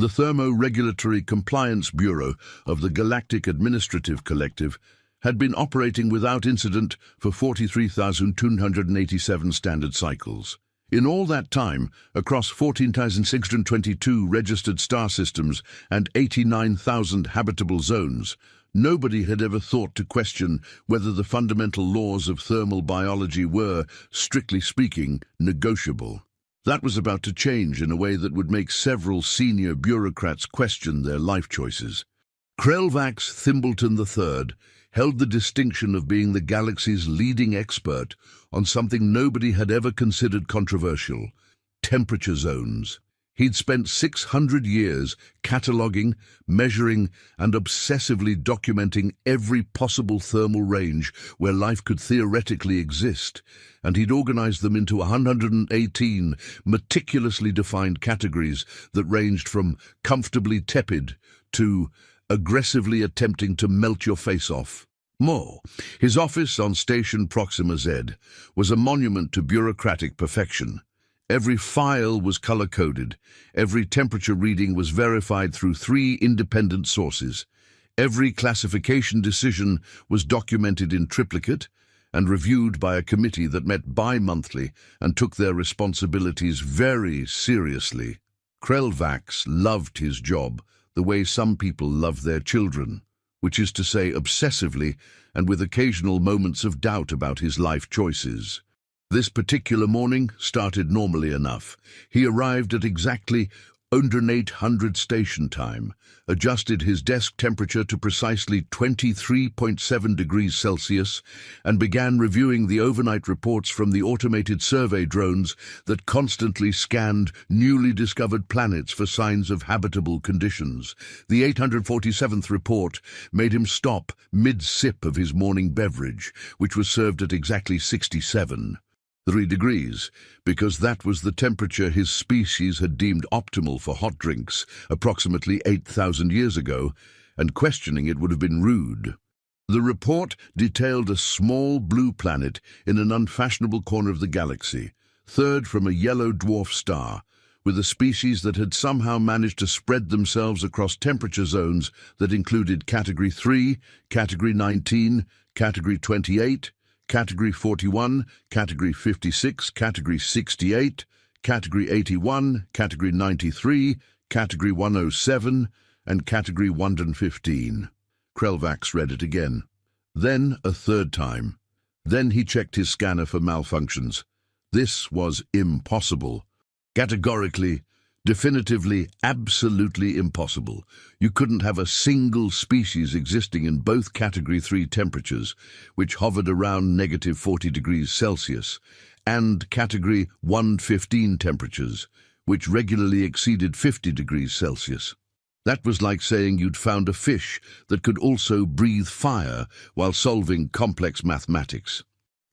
The Thermoregulatory Compliance Bureau of the Galactic Administrative Collective had been operating without incident for 43,287 standard cycles. In all that time, across 14,622 registered star systems and 89,000 habitable zones, nobody had ever thought to question whether the fundamental laws of thermal biology were, strictly speaking, negotiable. That was about to change in a way that would make several senior bureaucrats question their life choices. Krelvax Thimbleton III held the distinction of being the galaxy's leading expert on something nobody had ever considered controversial: temperature zones. He'd spent 600 years cataloguing, measuring, and obsessively documenting every possible thermal range where life could theoretically exist, and he'd organized them into 118 meticulously defined categories that ranged from comfortably tepid to aggressively attempting to melt your face off. More, his office on Station Proxima Z was a monument to bureaucratic perfection. Every file was color-coded. Every temperature reading was verified through 3 independent sources. Every classification decision was documented in triplicate and reviewed by a committee that met bi-monthly and took their responsibilities very seriously. Krelvax loved his job the way some people love their children, which is to say obsessively and with occasional moments of doubt about his life choices. This particular morning started normally enough. He arrived at exactly 800 station time, adjusted his desk temperature to precisely 23.7 degrees Celsius, and began reviewing the overnight reports from the automated survey drones that constantly scanned newly discovered planets for signs of habitable conditions. The 847th report made him stop mid-sip of his morning beverage, which was served at exactly 67. 3 degrees, because that was the temperature his species had deemed optimal for hot drinks approximately 8,000 years ago, and questioning it would have been rude. The report detailed a small blue planet in an unfashionable corner of the galaxy, third from a yellow dwarf star, with a species that had somehow managed to spread themselves across temperature zones that included Category 3, Category 19, Category 28, Category 41, Category 56, Category 68, Category 81, Category 93, Category 107, and Category 115. Krelvax read it again. Then a third time. Then he checked his scanner for malfunctions. This was impossible. Categorically, definitively, absolutely impossible. You couldn't have a single species existing in both Category 3 temperatures, which hovered around negative 40 degrees Celsius, and Category 115 temperatures, which regularly exceeded 50 degrees Celsius. That was like saying you'd found a fish that could also breathe fire while solving complex mathematics.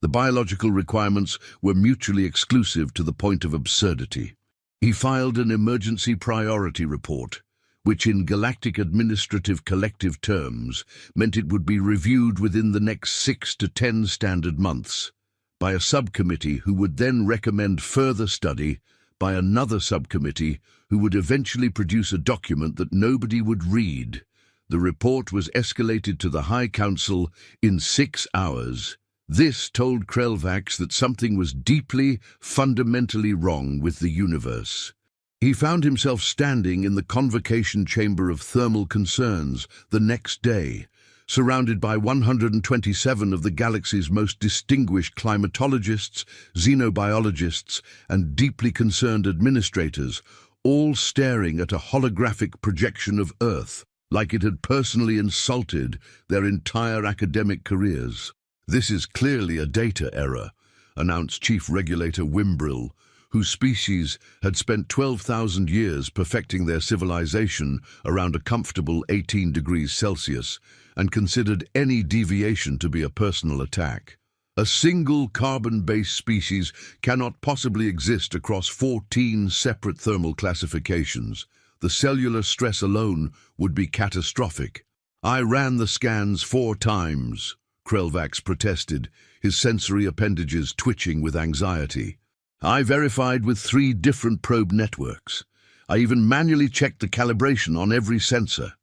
The biological requirements were mutually exclusive to the point of absurdity. He filed an emergency priority report, which in Galactic Administrative Collective terms meant it would be reviewed within the next 6 to 10 standard months, by a subcommittee who would then recommend further study by another subcommittee who would eventually produce a document that nobody would read. The report was escalated to the High Council in 6 hours. This told Krelvax that something was deeply, fundamentally wrong with the universe. He found himself standing in the convocation chamber of thermal concerns the next day, surrounded by 127 of the galaxy's most distinguished climatologists, xenobiologists, and deeply concerned administrators, all staring at a holographic projection of Earth, like it had personally insulted their entire academic careers. "This is clearly a data error," announced Chief Regulator Wimbrill, whose species had spent 12,000 years perfecting their civilization around a comfortable 18 degrees Celsius and considered any deviation to be a personal attack. A single carbon-based species cannot possibly exist across 14 separate thermal classifications. The cellular stress alone would be catastrophic. "I ran the scans 4 times. Krelvax protested, his sensory appendages twitching with anxiety. "I verified with 3 different probe networks. I even manually checked the calibration on every sensor.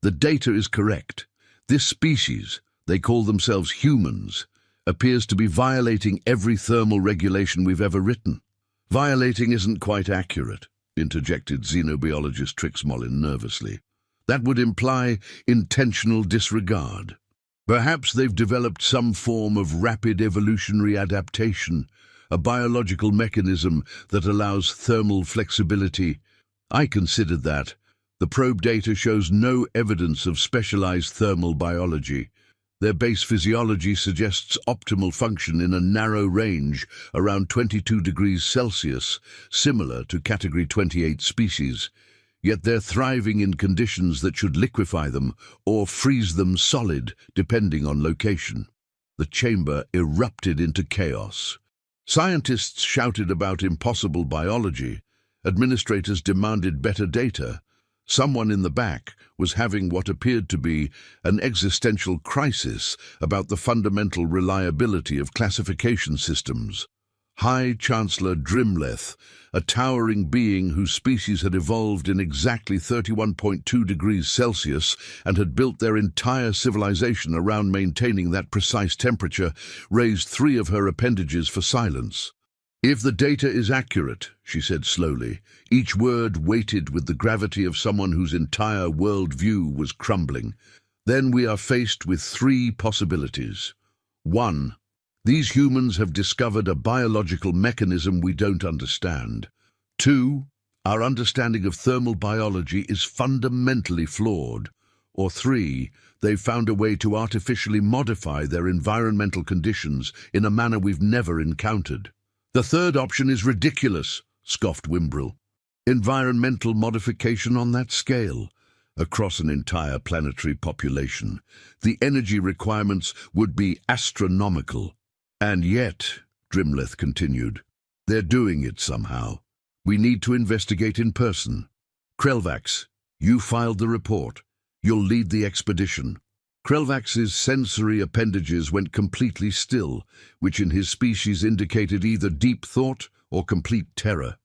The data is correct. This species, they call themselves humans, appears to be violating every thermal regulation we've ever written. Violating isn't quite accurate, interjected xenobiologist Trixmollin nervously. That would imply intentional disregard. Perhaps they've developed some form of rapid evolutionary adaptation, a biological mechanism that allows thermal flexibility. I considered that. The probe data shows no evidence of specialized thermal biology. Their base physiology suggests optimal function in a narrow range around 22 degrees Celsius, similar to Category 28 species. Yet they're thriving in conditions that should liquefy them or freeze them solid, depending on location. The chamber erupted into chaos. Scientists shouted about impossible biology. Administrators demanded better data. Someone in the back was having what appeared to be an existential crisis about the fundamental reliability of classification systems. High Chancellor Drimleth, a towering being whose species had evolved in exactly 31.2 degrees Celsius and had built their entire civilization around maintaining that precise temperature, raised 3 of her appendages for silence. "If the data is accurate," she said slowly, each word weighted with the gravity of someone whose entire worldview was crumbling, "then we are faced with 3 possibilities. 1. These humans have discovered a biological mechanism we don't understand. 2. Our understanding of thermal biology is fundamentally flawed. Or 3. They've found a way to artificially modify their environmental conditions in a manner we've never encountered." "The third option is ridiculous," scoffed Wimbrel. "Environmental modification on that scale, across an entire planetary population. The energy requirements would be astronomical. And yet," Drimleth continued, "they're doing it somehow. We need to investigate in person. Krelvax, you filed the report. You'll lead the expedition." Krelvax's sensory appendages went completely still, which in his species indicated either deep thought or complete terror.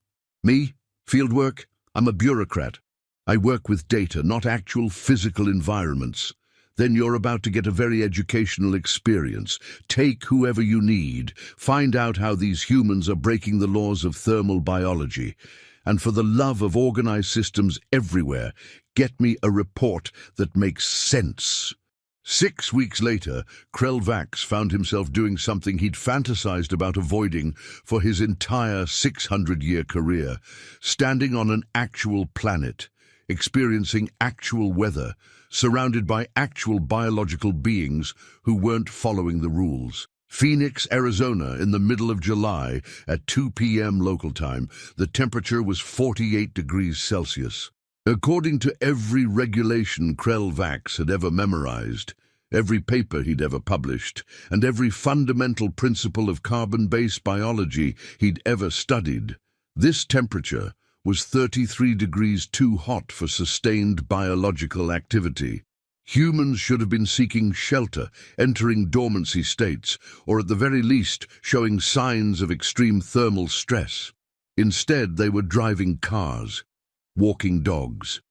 "Me? Fieldwork? I'm a bureaucrat. I work with data, not actual physical environments." "Then you're about to get a very educational experience. Take whoever you need. Find out how these humans are breaking the laws of thermal biology. And for the love of organized systems everywhere, get me a report that makes sense." 6 weeks later, Krelvax found himself doing something he'd fantasized about avoiding for his entire 600-year career, standing on an actual planet, experiencing actual weather, surrounded by actual biological beings who weren't following the rules. Phoenix, Arizona, in the middle of July, at 2 p.m. local time, the temperature was 48 degrees Celsius. According to every regulation Krelvax had ever memorized, every paper he'd ever published, and every fundamental principle of carbon-based biology he'd ever studied, this temperature was 33 degrees too hot for sustained biological activity. Humans should have been seeking shelter, entering dormancy states, or at the very least showing signs of extreme thermal stress. Instead, they were driving cars, walking dogs.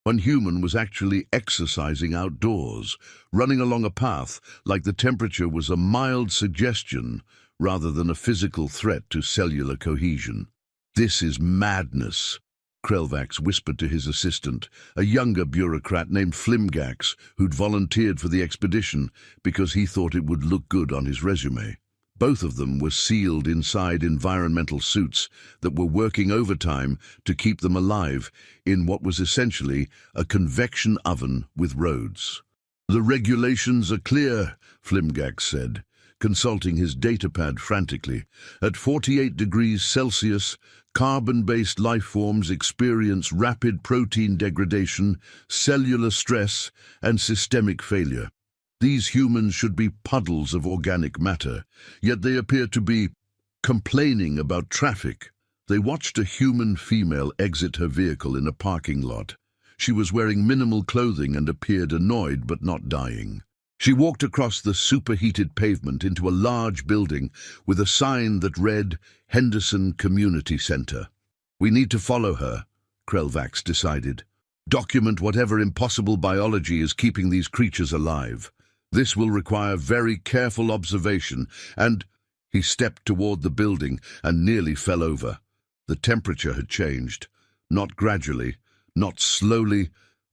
One human was actually exercising outdoors, running along a path like the temperature was a mild suggestion rather than a physical threat to cellular cohesion. "This is madness," Krelvax whispered to his assistant, a younger bureaucrat named Flimgax, who'd volunteered for the expedition because he thought it would look good on his resume. Both of them were sealed inside environmental suits that were working overtime to keep them alive in what was essentially a convection oven with roads. "The regulations are clear," Flimgax said, consulting his datapad frantically. "At 48 degrees Celsius, carbon-based life forms experience rapid protein degradation, cellular stress, and systemic failure. These humans should be puddles of organic matter, yet they appear to be complaining about traffic." They watched a human female exit her vehicle in a parking lot. She was wearing minimal clothing and appeared annoyed but not dying. She walked across the superheated pavement into a large building with a sign that read, "Henderson Community Center." "We need to follow her," Krelvax decided. Document whatever impossible biology is keeping these creatures alive. This will require very careful observation, and he stepped toward the building and nearly fell over. The temperature had changed, not gradually, not slowly,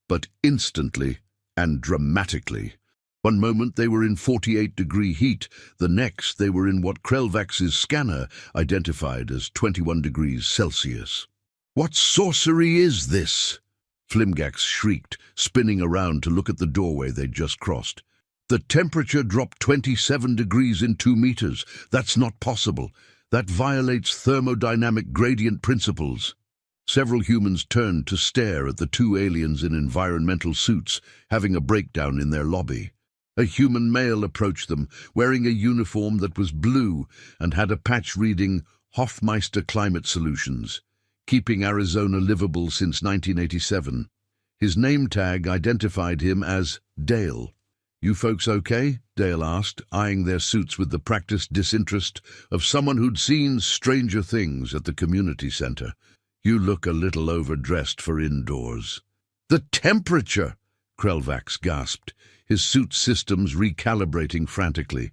but instantly and dramatically. One moment they were in 48-degree heat, the next they were in what Krelvax's scanner identified as 21 degrees Celsius. "What sorcery is this?" Flimgax shrieked, spinning around to look at the doorway they'd just crossed. "The temperature dropped 27 degrees in 2 meters. That's not possible. That violates thermodynamic gradient principles." Several humans turned to stare at the two aliens in environmental suits, having a breakdown in their lobby. A human male approached them, wearing a uniform that was blue and had a patch reading Hofmeister Climate Solutions, keeping Arizona livable since 1987. His name tag identified him as Dale. "You folks okay?" Dale asked, eyeing their suits with the practiced disinterest of someone who'd seen stranger things at the community center. "You look a little overdressed for indoors." "The temperature!" Krelvax gasped, his suit systems recalibrating frantically.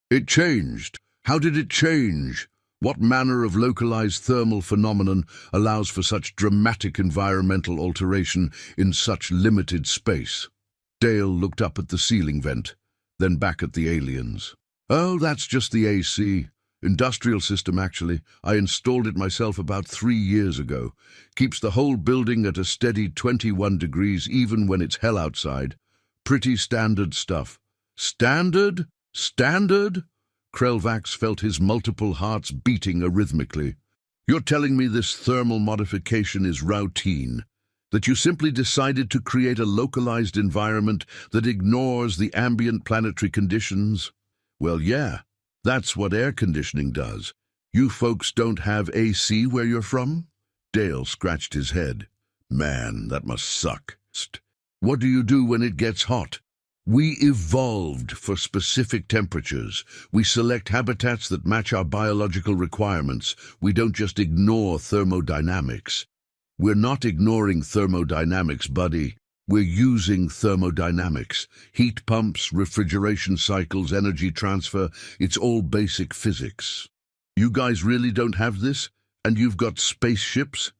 "It changed. How did it change? What manner of localized thermal phenomenon allows for such dramatic environmental alteration in such limited space?" Dale looked up at the ceiling vent, then back at the aliens. "Oh, that's just the AC. Industrial system, actually. I installed it myself about 3 years ago. Keeps the whole building at a steady 21 degrees even when it's hell outside. Pretty standard stuff." "Standard? Standard?" Krelvax felt his multiple hearts beating arrhythmically. "You're telling me this thermal modification is routine? That you simply decided to create a localized environment that ignores the ambient planetary conditions?" "Well, yeah, that's what air conditioning does. You folks don't have AC where you're from?" Dale scratched his head. "Man, that must suck. What do you do when it gets hot?" "We evolved for specific temperatures. We select habitats that match our biological requirements. We don't just ignore thermodynamics." "We're not ignoring thermodynamics, buddy. We're using thermodynamics. Heat pumps, refrigeration cycles, energy transfer, it's all basic physics." "You guys really don't have this? And you've got spaceships?"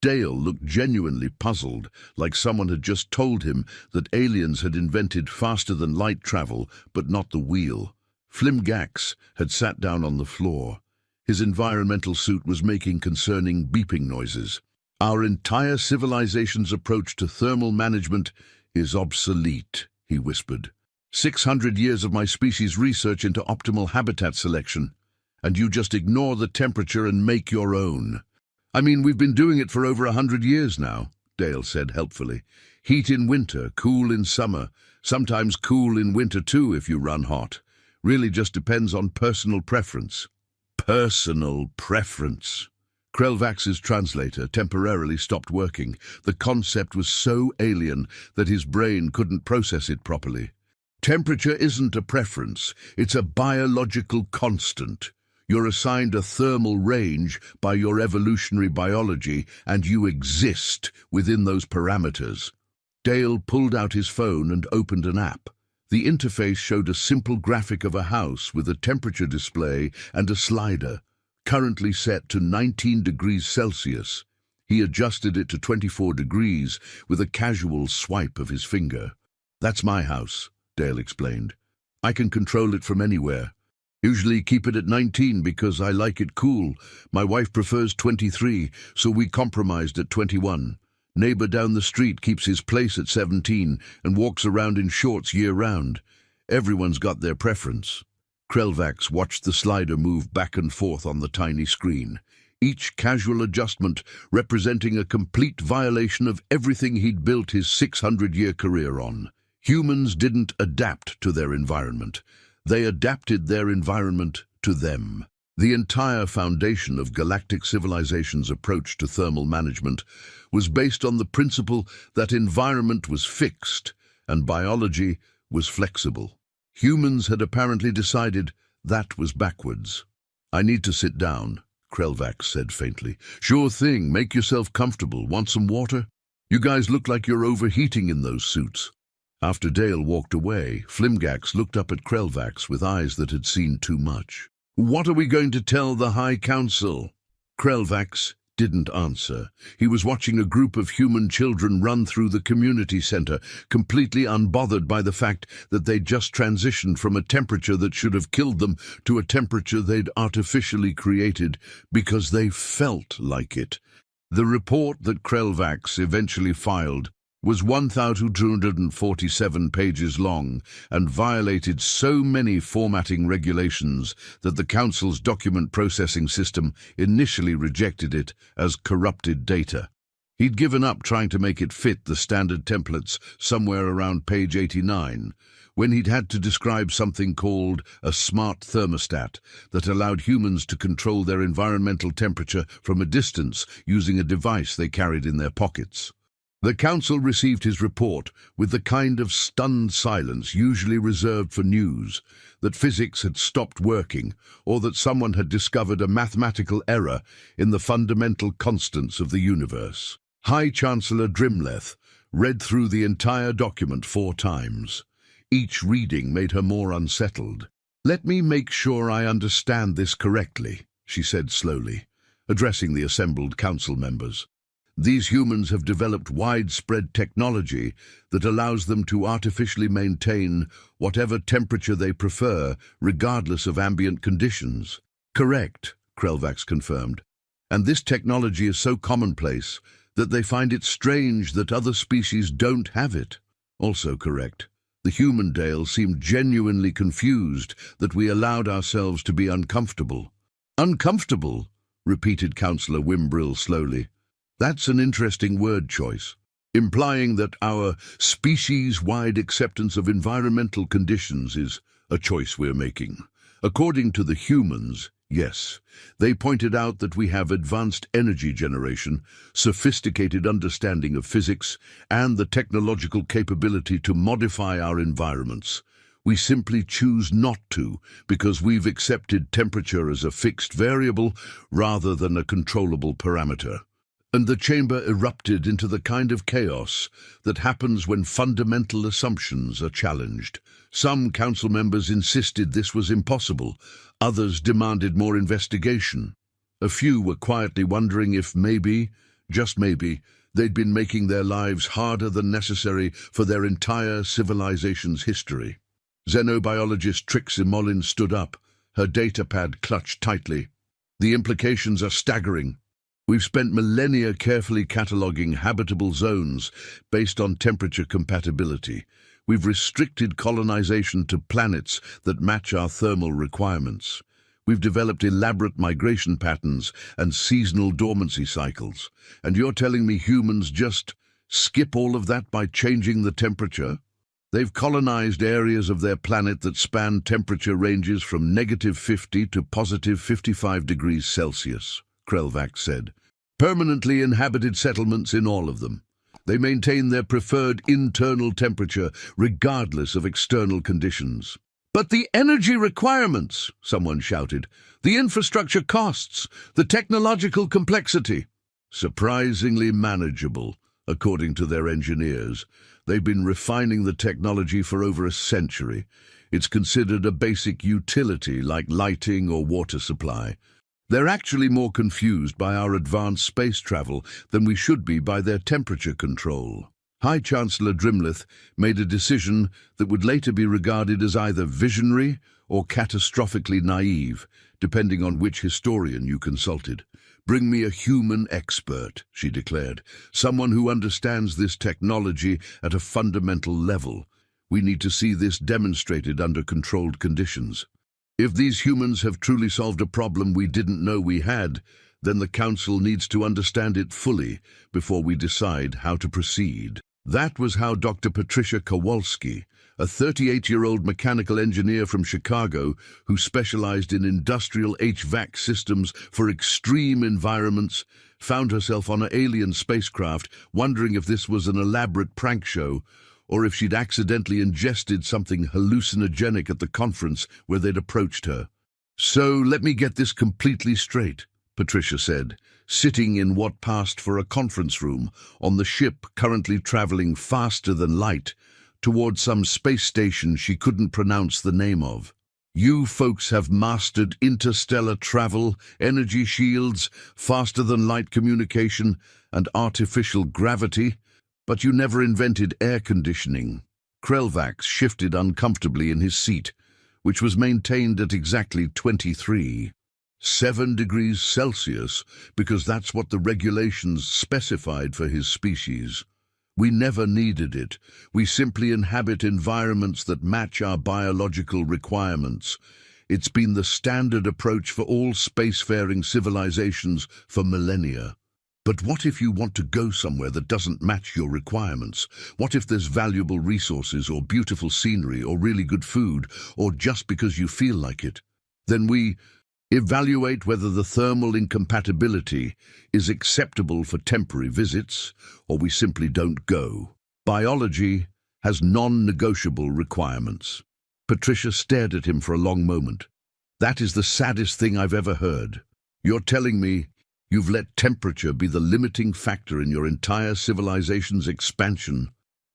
Dale looked genuinely puzzled, like someone had just told him that aliens had invented faster-than-light travel, but not the wheel. Flimgax had sat down on the floor. His environmental suit was making concerning beeping noises. "Our entire civilization's approach to thermal management is obsolete," he whispered. 600 years of my species' research into optimal habitat selection, and you just ignore the temperature and make your own." "I mean, we've been doing it for over 100 years now," Dale said helpfully. "Heat in winter, cool in summer, sometimes cool in winter too if you run hot. Really just depends on personal preference." "Personal preference." Krelvax's translator temporarily stopped working. The concept was so alien that his brain couldn't process it properly. "Temperature isn't a preference, it's a biological constant. You're assigned a thermal range by your evolutionary biology, and you exist within those parameters." Dale pulled out his phone and opened an app. The interface showed a simple graphic of a house with a temperature display and a slider, currently set to 19 degrees Celsius. He adjusted it to 24 degrees with a casual swipe of his finger. "That's my house," Dale explained. "I can control it from anywhere. Usually keep it at 19 because I like it cool. My wife prefers 23, so we compromised at 21. Neighbor down the street keeps his place at 17 and walks around in shorts year-round. Everyone's got their preference." Krelvax watched the slider move back and forth on the tiny screen, each casual adjustment representing a complete violation of everything he'd built his 600-year career on. Humans didn't adapt to their environment. They adapted their environment to them. The entire foundation of galactic civilization's approach to thermal management was based on the principle that environment was fixed and biology was flexible. Humans had apparently decided that was backwards. "I need to sit down," Krelvax said faintly. "Sure thing, make yourself comfortable. Want some water? You guys look like you're overheating in those suits." After Dale walked away, Flimgax looked up at Krelvax with eyes that had seen too much. "What are we going to tell the High Council?" Krelvax didn't answer. He was watching a group of human children run through the community center, completely unbothered by the fact that they'd just transitioned from a temperature that should have killed them to a temperature they'd artificially created because they felt like it. The report that Krelvax eventually filed was 1,247 pages long and violated so many formatting regulations that the Council's document processing system initially rejected it as corrupted data. He'd given up trying to make it fit the standard templates somewhere around page 89, when he'd had to describe something called a smart thermostat that allowed humans to control their environmental temperature from a distance using a device they carried in their pockets. The Council received his report with the kind of stunned silence usually reserved for news, that physics had stopped working or that someone had discovered a mathematical error in the fundamental constants of the universe. High Chancellor Drimleth read through the entire document 4 times. Each reading made her more unsettled. "Let me make sure I understand this correctly," she said slowly, addressing the assembled council members. "These humans have developed widespread technology that allows them to artificially maintain whatever temperature they prefer, regardless of ambient conditions." "Correct," Krelvax confirmed. "And this technology is so commonplace that they find it strange that other species don't have it." "Also correct." The human Dale seemed genuinely confused that we allowed ourselves to be uncomfortable. "Uncomfortable?" repeated Councillor Wimbrill slowly. "That's an interesting word choice, implying that our species-wide acceptance of environmental conditions is a choice we're making. According to the humans, yes. They pointed out that we have advanced energy generation, sophisticated understanding of physics, and the technological capability to modify our environments. We simply choose not to because we've accepted temperature as a fixed variable rather than a controllable parameter." And the chamber erupted into the kind of chaos that happens when fundamental assumptions are challenged. Some council members insisted this was impossible. Others demanded more investigation. A few were quietly wondering if maybe, just maybe, they'd been making their lives harder than necessary for their entire civilization's history. Xenobiologist Trixie Mullins stood up, her datapad clutched tightly. "The implications are staggering. We've spent millennia carefully cataloguing habitable zones based on temperature compatibility. We've restricted colonization to planets that match our thermal requirements. We've developed elaborate migration patterns and seasonal dormancy cycles. And you're telling me humans just skip all of that by changing the temperature? They've colonized areas of their planet that span temperature ranges from -50 to +55 degrees Celsius. Krelvax said. "Permanently inhabited settlements in all of them. They maintain their preferred internal temperature regardless of external conditions." "But the energy requirements," someone shouted, "the infrastructure costs, the technological complexity." "Surprisingly manageable, according to their engineers. They've been refining the technology for over a century. It's considered a basic utility like lighting or water supply. They're actually more confused by our advanced space travel than we should be by their temperature control." High Chancellor Drimleth made a decision that would later be regarded as either visionary or catastrophically naive, depending on which historian you consulted. "Bring me a human expert," she declared, "someone who understands this technology at a fundamental level. We need to see this demonstrated under controlled conditions. If these humans have truly solved a problem we didn't know we had, then the Council needs to understand it fully before we decide how to proceed." That was how Dr. Patricia Kowalski, a 38-year-old mechanical engineer from Chicago who specialized in industrial HVAC systems for extreme environments, found herself on an alien spacecraft, wondering if this was an elaborate prank show or if she'd accidentally ingested something hallucinogenic at the conference where they'd approached her. "So let me get this completely straight," Patricia said, sitting in what passed for a conference room on the ship currently traveling faster than light towards some space station she couldn't pronounce the name of. You folks have mastered interstellar travel, energy shields, faster-than-light communication, and artificial gravity, but you never invented air conditioning. Krelvax shifted uncomfortably in his seat, which was maintained at exactly 7 degrees Celsius, because that's what the regulations specified for his species. We never needed it. We simply inhabit environments that match our biological requirements. It's been the standard approach for all spacefaring civilizations for millennia. But what if you want to go somewhere that doesn't match your requirements? What if there's valuable resources or beautiful scenery or really good food, or just because you feel like it? Then we evaluate whether the thermal incompatibility is acceptable for temporary visits, or we simply don't go. Biology has non-negotiable requirements. Patricia stared at him for a long moment. That is the saddest thing I've ever heard. You're telling me you've let temperature be the limiting factor in your entire civilization's expansion?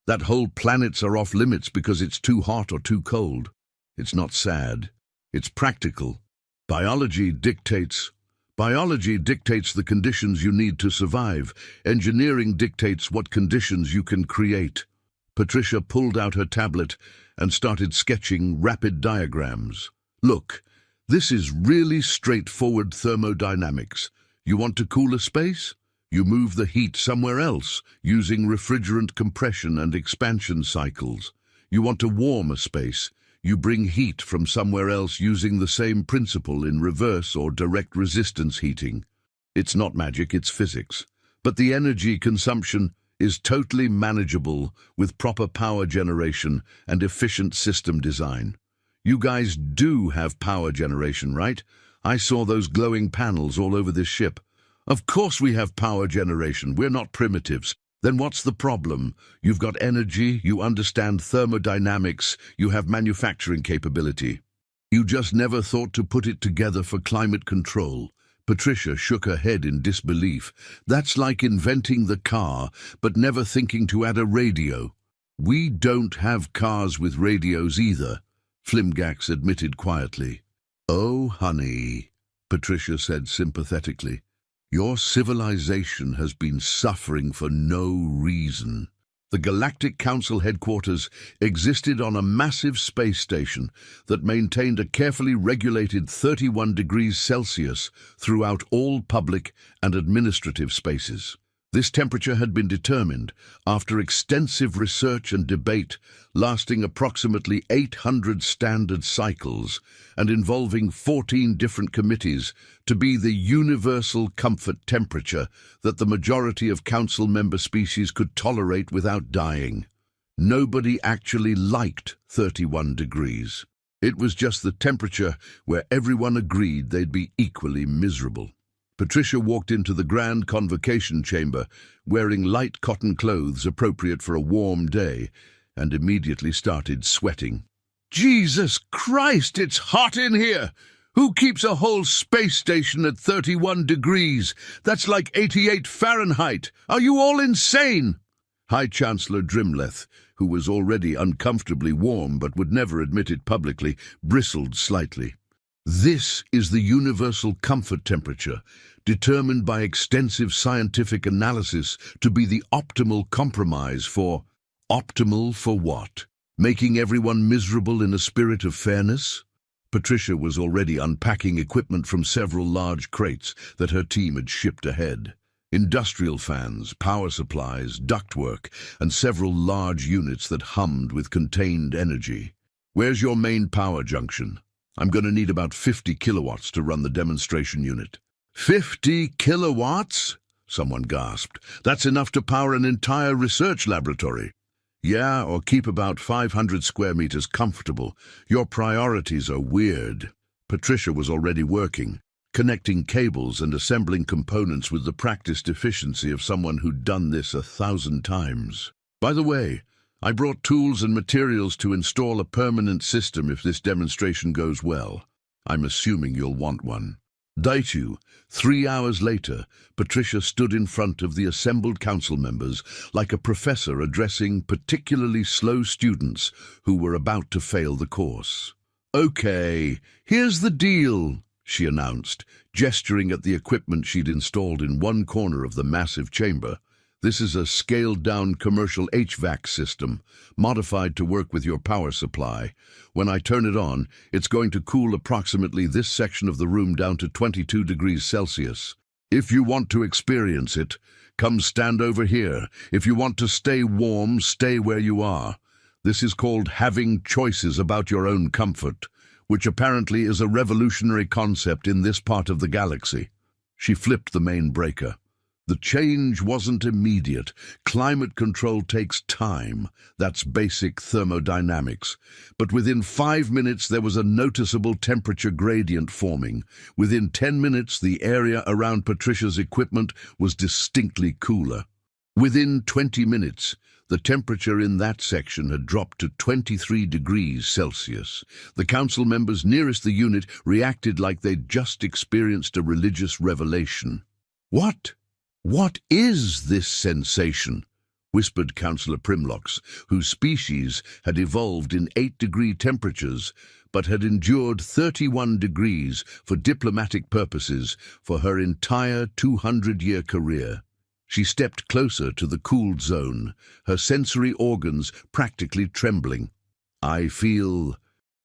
That whole planets are off limits because it's too hot or too cold? It's not sad. It's practical. Biology dictates the conditions you need to survive. Engineering dictates what conditions you can create. Patricia pulled out her tablet and started sketching rapid diagrams. Look, this is really straightforward thermodynamics. You want to cool a space? You move the heat somewhere else using refrigerant compression and expansion cycles. You want to warm a space? You bring heat from somewhere else using the same principle in reverse or direct resistance heating. It's not magic, it's physics. But the energy consumption is totally manageable with proper power generation and efficient system design. You guys do have power generation, right? I saw those glowing panels all over this ship. Of course we have power generation, we're not primitives. Then what's the problem? You've got energy, you understand thermodynamics, you have manufacturing capability. You just never thought to put it together for climate control. Patricia shook her head in disbelief. That's like inventing the car, but never thinking to add a radio. We don't have cars with radios either, Flimgax admitted quietly. Oh, honey, Patricia said sympathetically. Your civilization has been suffering for no reason. The Galactic Council headquarters existed on a massive space station that maintained a carefully regulated 31 degrees Celsius throughout all public and administrative spaces. This temperature had been determined after extensive research and debate lasting approximately 800 standard cycles and involving 14 different committees to be the universal comfort temperature that the majority of council member species could tolerate without dying. Nobody actually liked 31 degrees. It was just the temperature where everyone agreed they'd be equally miserable. Patricia walked into the grand convocation chamber, wearing light cotton clothes appropriate for a warm day, and immediately started sweating. Jesus Christ, it's hot in here! Who keeps a whole space station at 31 degrees? That's like 88 Fahrenheit. Are you all insane? High Chancellor Drimleth, who was already uncomfortably warm but would never admit it publicly, bristled slightly. This is the universal comfort temperature, determined by extensive scientific analysis to be the optimal compromise for... Optimal for what? Making everyone miserable in a spirit of fairness? Patricia was already unpacking equipment from several large crates that her team had shipped ahead. Industrial fans, power supplies, ductwork, and several large units that hummed with contained energy. Where's your main power junction? I'm going to need about 50 kilowatts to run the demonstration unit. 50 kilowatts? Someone gasped. That's enough to power an entire research laboratory. Yeah, or keep about 500 square meters comfortable. Your priorities are weird. Patricia was already working, connecting cables and assembling components with the practiced efficiency of someone who'd done this 1,000 times. By the way, I brought tools and materials to install a permanent system if this demonstration goes well. I'm assuming you'll want one. Daitu. 3 hours later, Patricia stood in front of the assembled council members like a professor addressing particularly slow students who were about to fail the course. "Okay, here's the deal," she announced, gesturing at the equipment she'd installed in one corner of the massive chamber. "This is a scaled-down commercial HVAC system, modified to work with your power supply. When I turn it on, it's going to cool approximately this section of the room down to 22 degrees Celsius. If you want to experience it, come stand over here. If you want to stay warm, stay where you are. This is called having choices about your own comfort, which apparently is a revolutionary concept in this part of the galaxy." She flipped the main breaker. The change wasn't immediate. Climate control takes time. That's basic thermodynamics. But within 5 minutes, there was a noticeable temperature gradient forming. Within 10 minutes, the area around Patricia's equipment was distinctly cooler. Within 20 minutes, the temperature in that section had dropped to 23 degrees Celsius. The council members nearest the unit reacted like they'd just experienced a religious revelation. What is this sensation?" whispered Councillor Primlocks, whose species had evolved in 8-degree temperatures, but had endured 31 degrees for diplomatic purposes for her entire 200-year career. She stepped closer to the cooled zone, her sensory organs practically trembling. "I feel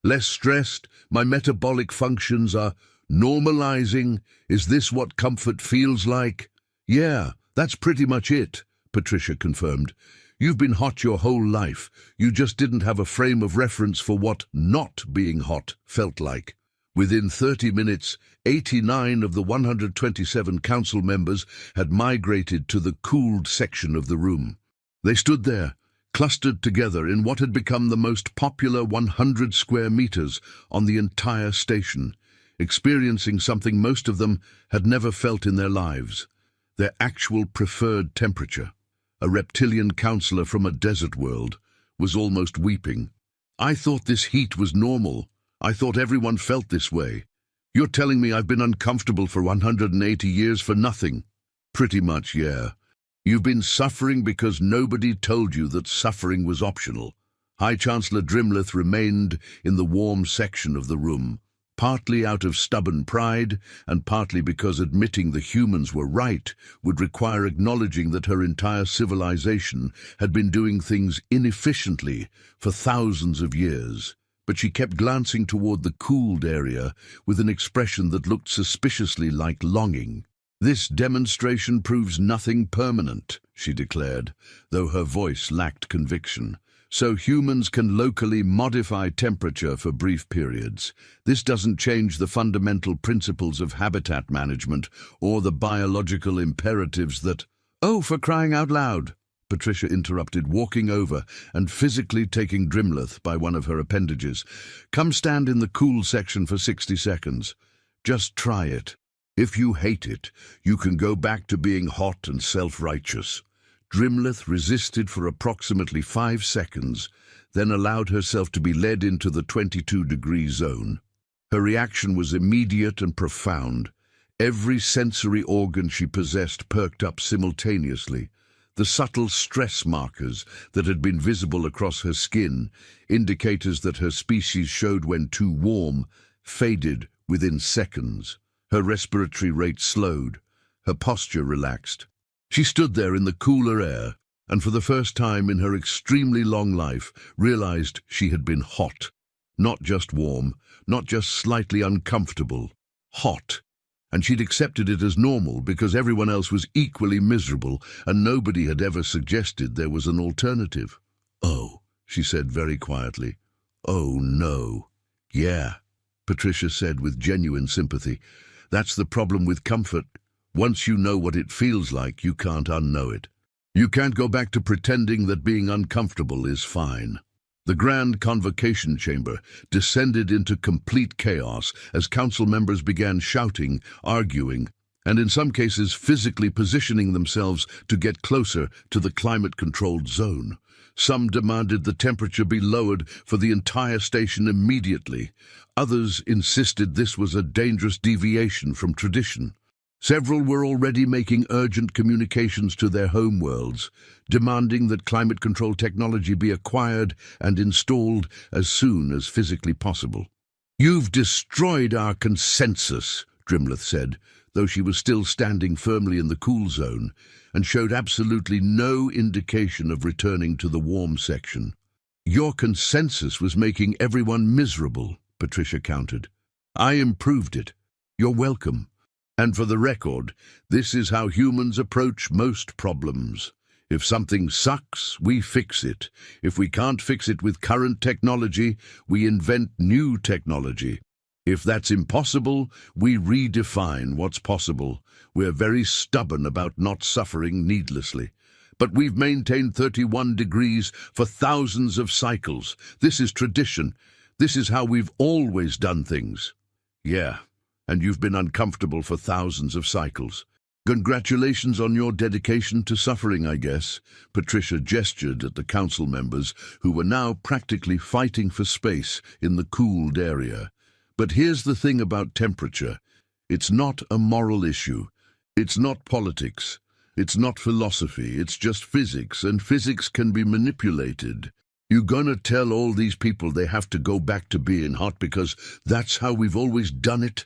less stressed. My metabolic functions are normalizing. Is this what comfort feels like?" "Yeah, that's pretty much it," Patricia confirmed. "You've been hot your whole life. You just didn't have a frame of reference for what not being hot felt like." Within 30 minutes, 89 of the 127 council members had migrated to the cooled section of the room. They stood there, clustered together in what had become the most popular 100 square meters on the entire station, experiencing something most of them had never felt in their lives. Their actual preferred temperature. A reptilian councillor from a desert world was almost weeping. "I thought this heat was normal. I thought everyone felt this way. You're telling me I've been uncomfortable for 180 years for nothing?" "Pretty much, yeah. You've been suffering because nobody told you that suffering was optional." High Chancellor Drimlith remained in the warm section of the room, partly out of stubborn pride and partly because admitting the humans were right would require acknowledging that her entire civilization had been doing things inefficiently for thousands of years. But she kept glancing toward the cooled area with an expression that looked suspiciously like longing. "This demonstration proves nothing permanent," she declared, though her voice lacked conviction. "So humans can locally modify temperature for brief periods. This doesn't change the fundamental principles of habitat management or the biological imperatives that—" "Oh, for crying out loud!" Patricia interrupted, walking over and physically taking Drimlith by one of her appendages. "Come stand in the cool section for 60 seconds. Just try it. If you hate it, you can go back to being hot and self-righteous." Drimlith resisted for approximately 5 seconds, then allowed herself to be led into the 22-degree zone. Her reaction was immediate and profound. Every sensory organ she possessed perked up simultaneously. The subtle stress markers that had been visible across her skin, indicators that her species showed when too warm, faded within seconds. Her respiratory rate slowed. Her posture relaxed. She stood there in the cooler air, and for the first time in her extremely long life realized she had been hot. Not just warm, not just slightly uncomfortable. Hot. And she'd accepted it as normal because everyone else was equally miserable and nobody had ever suggested there was an alternative. "Oh," she said very quietly. "Oh, no." "Yeah," Patricia said with genuine sympathy. "That's the problem with comfort. Once you know what it feels like, you can't unknow it. You can't go back to pretending that being uncomfortable is fine." The grand convocation chamber descended into complete chaos as council members began shouting, arguing, and in some cases physically positioning themselves to get closer to the climate-controlled zone. Some demanded the temperature be lowered for the entire station immediately. Others insisted this was a dangerous deviation from tradition. Several were already making urgent communications to their home worlds, demanding that climate control technology be acquired and installed as soon as physically possible. "You've destroyed our consensus," Drimlith said, though she was still standing firmly in the cool zone, and showed absolutely no indication of returning to the warm section. "Your consensus was making everyone miserable," Patricia countered. "I improved it. You're welcome. And for the record, this is how humans approach most problems. If something sucks, we fix it. If we can't fix it with current technology, we invent new technology. If that's impossible, we redefine what's possible. We're very stubborn about not suffering needlessly. But we've maintained 31 degrees for thousands of cycles. This is tradition. This is how we've always done things." "Yeah, and you've been uncomfortable for thousands of cycles. Congratulations on your dedication to suffering, I guess." Patricia gestured at the council members, who were now practically fighting for space in the cooled area. "But here's the thing about temperature. It's not a moral issue. It's not politics. It's not philosophy. It's just physics, and physics can be manipulated. You gonna tell all these people they have to go back to being hot because that's how we've always done it?"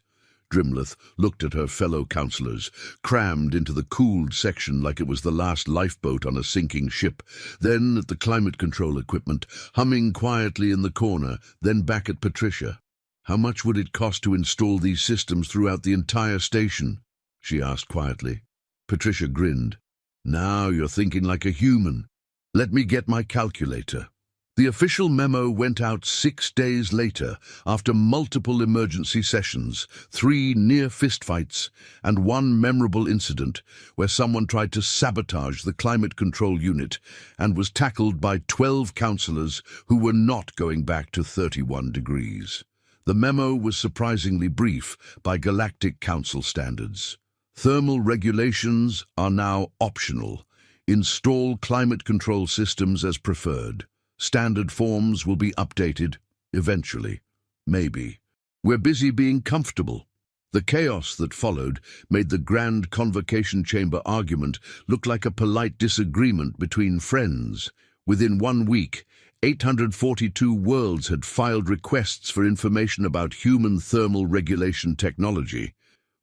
Drimlith looked at her fellow councillors, crammed into the cooled section like it was the last lifeboat on a sinking ship, then at the climate control equipment, humming quietly in the corner, then back at Patricia. "How much would it cost to install these systems throughout the entire station?" she asked quietly. Patricia grinned. "Now you're thinking like a human. Let me get my calculator." The official memo went out 6 days later, after multiple emergency sessions, 3 near fistfights, and 1 memorable incident where someone tried to sabotage the climate control unit and was tackled by 12 councillors who were not going back to 31 degrees. The memo was surprisingly brief by Galactic Council standards. Thermal regulations are now optional. Install climate control systems as preferred. Standard forms will be updated, eventually. Maybe. We're busy being comfortable. The chaos that followed made the grand convocation chamber argument look like a polite disagreement between friends. Within 1 week, 842 worlds had filed requests for information about human thermal regulation technology.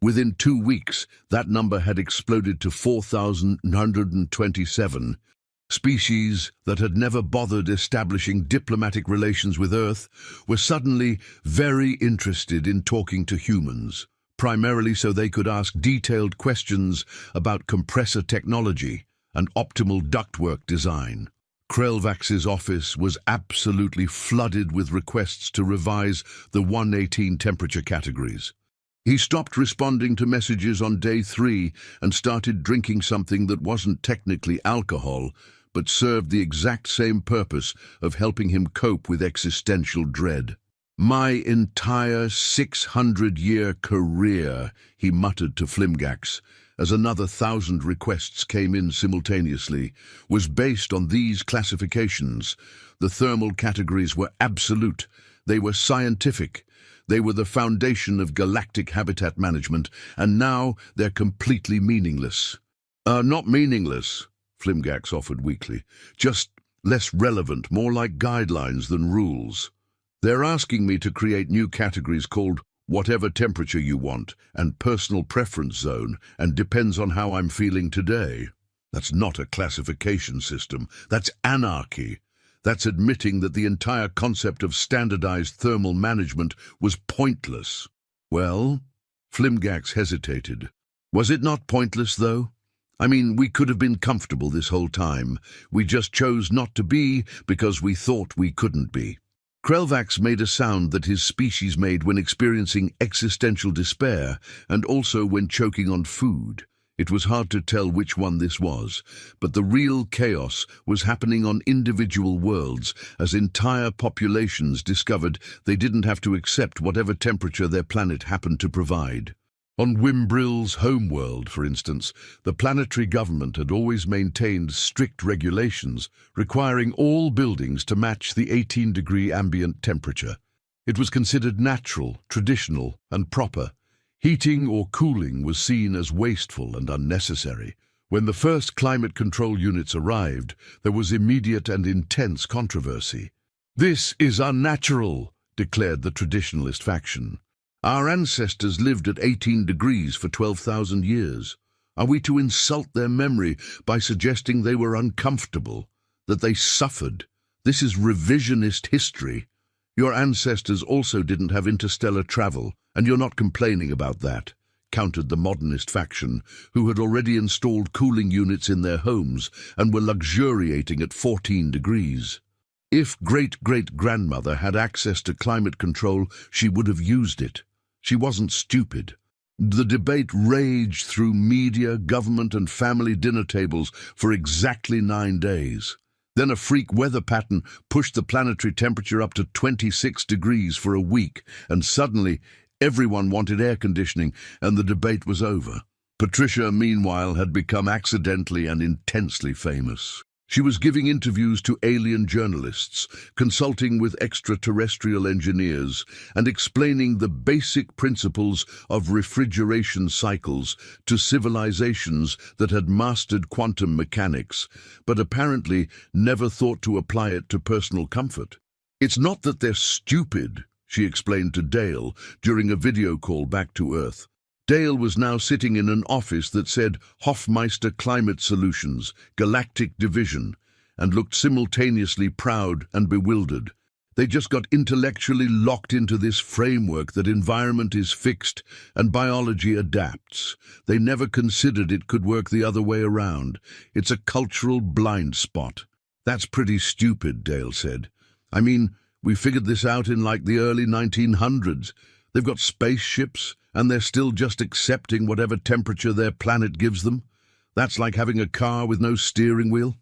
Within 2 weeks, that number had exploded to 4,927. Species that had never bothered establishing diplomatic relations with Earth were suddenly very interested in talking to humans, primarily so they could ask detailed questions about compressor technology and optimal ductwork design. Krelvax's office was absolutely flooded with requests to revise the 118 temperature categories. He stopped responding to messages on day 3 and started drinking something that wasn't technically alcohol, but served the exact same purpose of helping him cope with existential dread. "My entire 600-year career," he muttered to Flimgax, as another 1,000 requests came in simultaneously, "was based on these classifications. The thermal categories were absolute. They were scientific. They were the foundation of galactic habitat management, and now they're completely meaningless." Not meaningless," Flimgax offered weakly. "Just less relevant, more like guidelines than rules. They're asking me to create new categories called whatever temperature you want and personal preference zone, and depends on how I'm feeling today. That's not a classification system. That's anarchy. That's admitting that the entire concept of standardized thermal management was pointless." "Well," Flimgax hesitated. "Was it not pointless, though? I mean, we could have been comfortable this whole time. We just chose not to be because we thought we couldn't be." Krelvax made a sound that his species made when experiencing existential despair and also when choking on food. It was hard to tell which one this was, but the real chaos was happening on individual worlds as entire populations discovered they didn't have to accept whatever temperature their planet happened to provide. On Wimbrill's homeworld, for instance, the planetary government had always maintained strict regulations requiring all buildings to match the 18-degree ambient temperature. It was considered natural, traditional, and proper. Heating or cooling was seen as wasteful and unnecessary. When the first climate control units arrived, there was immediate and intense controversy. "This is unnatural," declared the traditionalist faction. "Our ancestors lived at 18 degrees for 12,000 years. Are we to insult their memory by suggesting they were uncomfortable, that they suffered? This is revisionist history. Your ancestors also didn't have interstellar travel, and you're not complaining about that," countered the modernist faction, who had already installed cooling units in their homes and were luxuriating at 14 degrees. If great-great-grandmother had access to climate control, she would have used it. She wasn't stupid. The debate raged through media, government, and family dinner tables for exactly 9 days. Then a freak weather pattern pushed the planetary temperature up to 26 degrees for a week, and suddenly everyone wanted air conditioning, and the debate was over. Patricia, meanwhile, had become accidentally and intensely famous. She was giving interviews to alien journalists, consulting with extraterrestrial engineers, and explaining the basic principles of refrigeration cycles to civilizations that had mastered quantum mechanics, but apparently never thought to apply it to personal comfort. "It's not that they're stupid," she explained to Dale during a video call back to Earth. Dale was now sitting in an office that said Hofmeister Climate Solutions, Galactic Division, and looked simultaneously proud and bewildered. They just got intellectually locked into this framework that environment is fixed and biology adapts. They never considered it could work the other way around. It's a cultural blind spot. "That's pretty stupid," Dale said. "I mean, we figured this out in like the early 1900s. They've got spaceships, and they're still just accepting whatever temperature their planet gives them. That's like having a car with no steering wheel.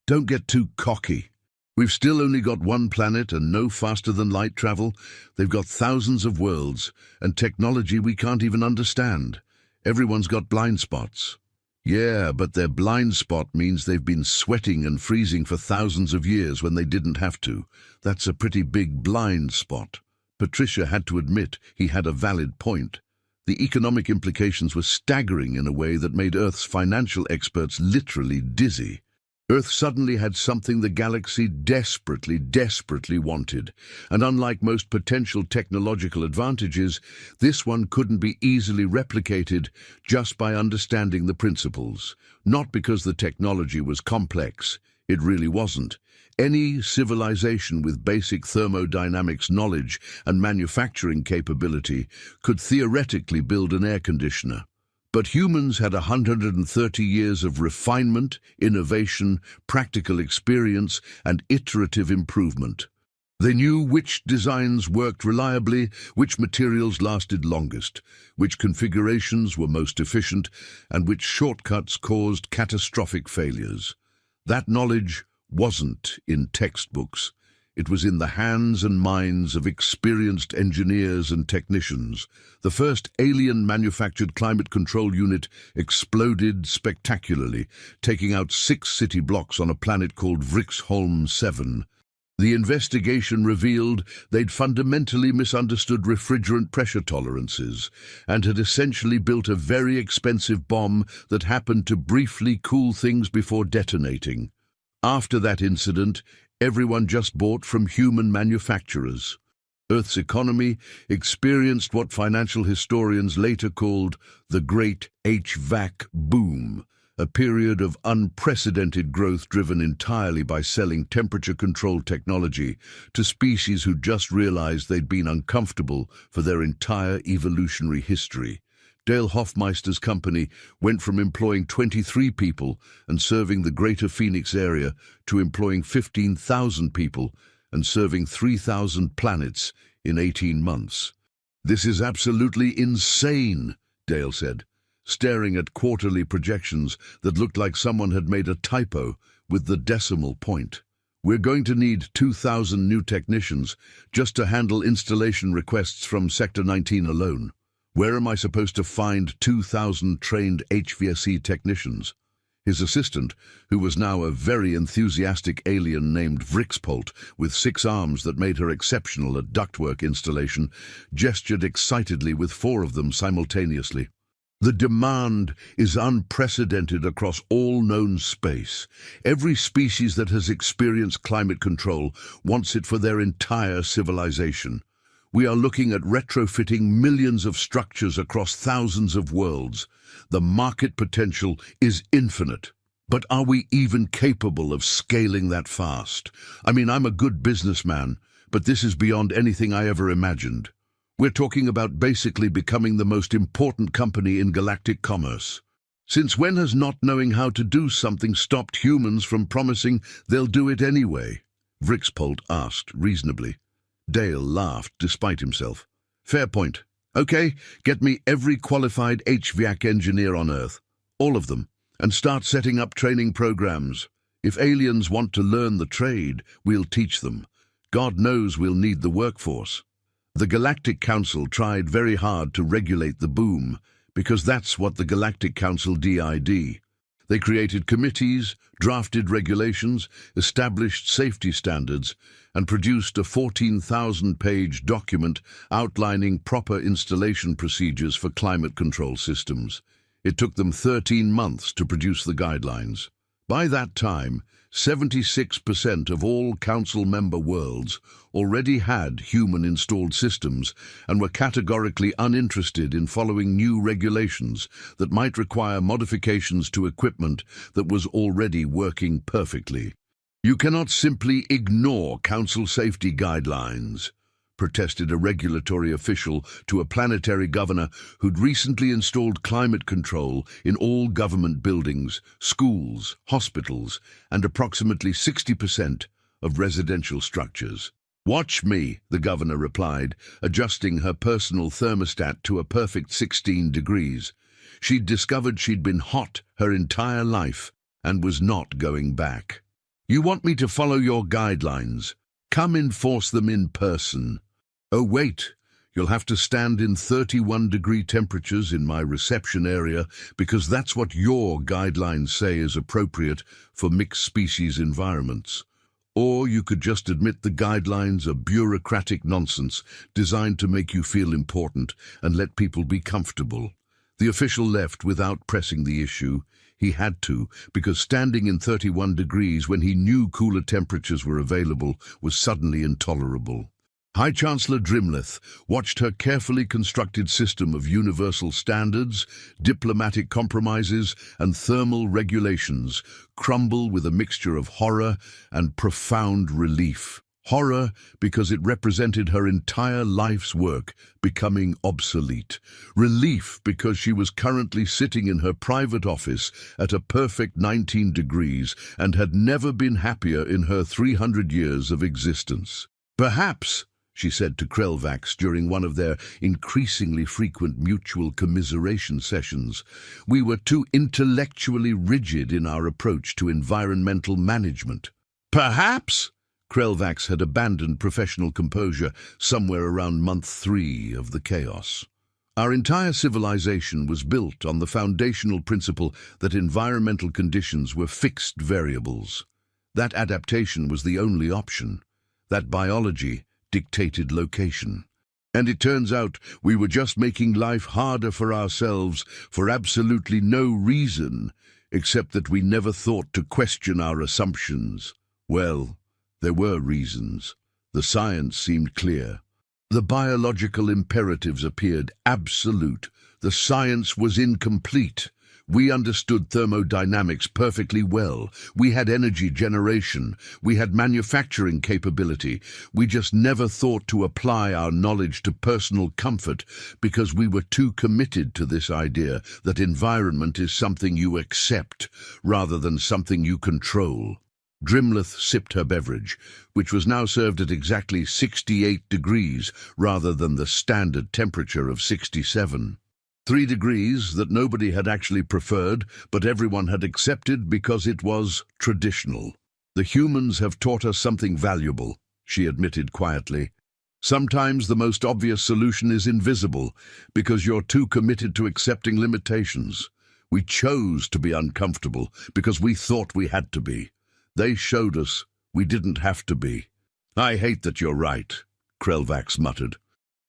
Don't get too cocky. We've still only got one planet and no faster-than-light travel. They've got thousands of worlds and technology we can't even understand. Everyone's got blind spots." "Yeah, but their blind spot means they've been sweating and freezing for thousands of years when they didn't have to. That's a pretty big blind spot." Patricia had to admit he had a valid point. The economic implications were staggering in a way that made Earth's financial experts literally dizzy. Earth suddenly had something the galaxy desperately, desperately wanted, and unlike most potential technological advantages, this one couldn't be easily replicated just by understanding the principles. Not because the technology was complex. It really wasn't. Any civilization with basic thermodynamics knowledge and manufacturing capability could theoretically build an air conditioner. But humans had 130 years of refinement, innovation, practical experience, and iterative improvement. They knew which designs worked reliably, which materials lasted longest, which configurations were most efficient, and which shortcuts caused catastrophic failures. That knowledge wasn't in textbooks. It was in the hands and minds of experienced engineers and technicians. The first alien-manufactured climate control unit exploded spectacularly, taking out 6 city blocks on a planet called Vrixholm 7. The investigation revealed they'd fundamentally misunderstood refrigerant pressure tolerances and had essentially built a very expensive bomb that happened to briefly cool things before detonating. After that incident, everyone just bought from human manufacturers. Earth's economy experienced what financial historians later called the Great HVAC Boom, a period of unprecedented growth driven entirely by selling temperature-controlled technology to species who just realized they'd been uncomfortable for their entire evolutionary history. Dale Hofmeister's company went from employing 23 people and serving the greater Phoenix area to employing 15,000 people and serving 3,000 planets in 18 months. "This is absolutely insane," Dale said, staring at quarterly projections that looked like someone had made a typo with the decimal point. "We're going to need 2,000 new technicians just to handle installation requests from Sector 19 alone. Where am I supposed to find 2,000 trained HVSE technicians? His assistant, who was now a very enthusiastic alien named Vrixpolt, with 6 arms that made her exceptional at ductwork installation, gestured excitedly with 4 of them simultaneously. The demand is unprecedented across all known space. Every species that has experienced climate control wants it for their entire civilization. We are looking at retrofitting millions of structures across thousands of worlds. The market potential is infinite. But are we even capable of scaling that fast? I mean, I'm a good businessman, but this is beyond anything I ever imagined. We're talking about basically becoming the most important company in galactic commerce. Since when has not knowing how to do something stopped humans from promising they'll do it anyway? Vrixpolt asked reasonably. Dale laughed despite himself. Fair point. Okay, get me every qualified HVAC engineer on Earth. All of them. And start setting up training programs. If aliens want to learn the trade, we'll teach them. God knows we'll need the workforce. The Galactic Council tried very hard to regulate the boom, because that's what the Galactic Council did. They created committees, drafted regulations, established safety standards, and produced a 14,000-page document outlining proper installation procedures for climate control systems. It took them 13 months to produce the guidelines. By that time, 76% of all Council member worlds already had human-installed systems and were categorically uninterested in following new regulations that might require modifications to equipment that was already working perfectly. You cannot simply ignore Council safety guidelines, protested a regulatory official to a planetary governor who'd recently installed climate control in all government buildings, schools, hospitals, and approximately 60% of residential structures. Watch me, the governor replied, adjusting her personal thermostat to a perfect 16 degrees. She'd discovered she'd been hot her entire life and was not going back. You want me to follow your guidelines? Come enforce them in person. Oh, wait, you'll have to stand in 31-degree temperatures in my reception area because that's what your guidelines say is appropriate for mixed-species environments. Or you could just admit the guidelines are bureaucratic nonsense designed to make you feel important and let people be comfortable. The official left without pressing the issue. He had to, because standing in 31 degrees when he knew cooler temperatures were available was suddenly intolerable. High Chancellor Drimlith watched her carefully constructed system of universal standards, diplomatic compromises, and thermal regulations crumble with a mixture of horror and profound relief. Horror because it represented her entire life's work becoming obsolete. Relief because she was currently sitting in her private office at a perfect 19 degrees and had never been happier in her 300 years of existence. Perhaps, she said to Krelvax during one of their increasingly frequent mutual commiseration sessions, we were too intellectually rigid in our approach to environmental management. Perhaps? Krelvax had abandoned professional composure somewhere around month 3 of the chaos. Our entire civilization was built on the foundational principle that environmental conditions were fixed variables. That adaptation was the only option. That biology dictated location. And it turns out we were just making life harder for ourselves for absolutely no reason, except that we never thought to question our assumptions. Well, there were reasons. The science seemed clear. The biological imperatives appeared absolute. The science was incomplete. We understood thermodynamics perfectly well. We had energy generation. We had manufacturing capability. We just never thought to apply our knowledge to personal comfort because we were too committed to this idea that environment is something you accept rather than something you control. Drimlith sipped her beverage, which was now served at exactly 68 degrees rather than the standard temperature of 67. 3 degrees that nobody had actually preferred, but everyone had accepted because it was traditional. The humans have taught us something valuable, she admitted quietly. Sometimes the most obvious solution is invisible because you're too committed to accepting limitations. We chose to be uncomfortable because we thought we had to be. They showed us we didn't have to be. I hate that you're right, Krelvax muttered.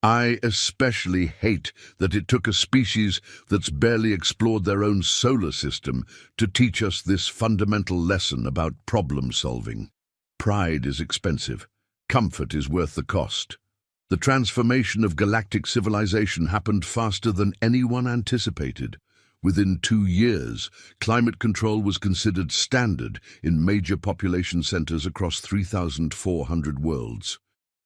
I especially hate that it took a species that's barely explored their own solar system to teach us this fundamental lesson about problem solving. Pride is expensive. Comfort is worth the cost. The transformation of galactic civilization happened faster than anyone anticipated. Within 2 years, climate control was considered standard in major population centers across 3,400 worlds.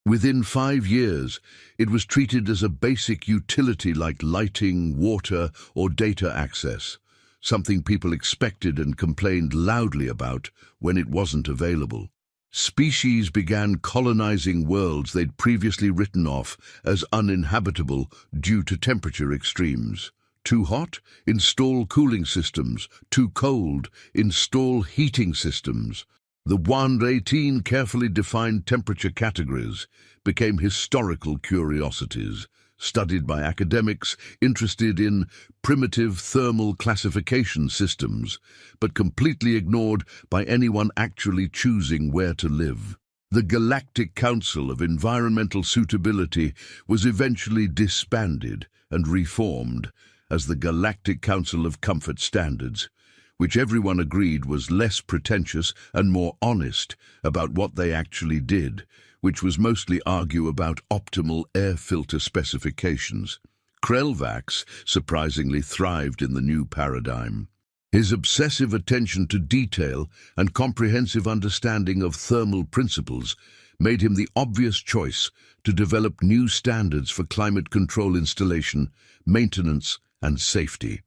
Within 5 years, it was treated as a basic utility like lighting, water, or data access, something people expected and complained loudly about when it wasn't available. Species began colonizing worlds they'd previously written off as uninhabitable due to temperature extremes. Too hot? Install cooling systems. Too cold? Install heating systems. The 118 carefully defined temperature categories became historical curiosities, studied by academics interested in primitive thermal classification systems, but completely ignored by anyone actually choosing where to live. The Galactic Council of Environmental Suitability was eventually disbanded and reformed as the Galactic Council of Comfort Standards, which everyone agreed was less pretentious and more honest about what they actually did, which was mostly argue about optimal air filter specifications. Krelvax surprisingly thrived in the new paradigm. His obsessive attention to detail and comprehensive understanding of thermal principles made him the obvious choice to develop new standards for climate control installation, maintenance, and safety.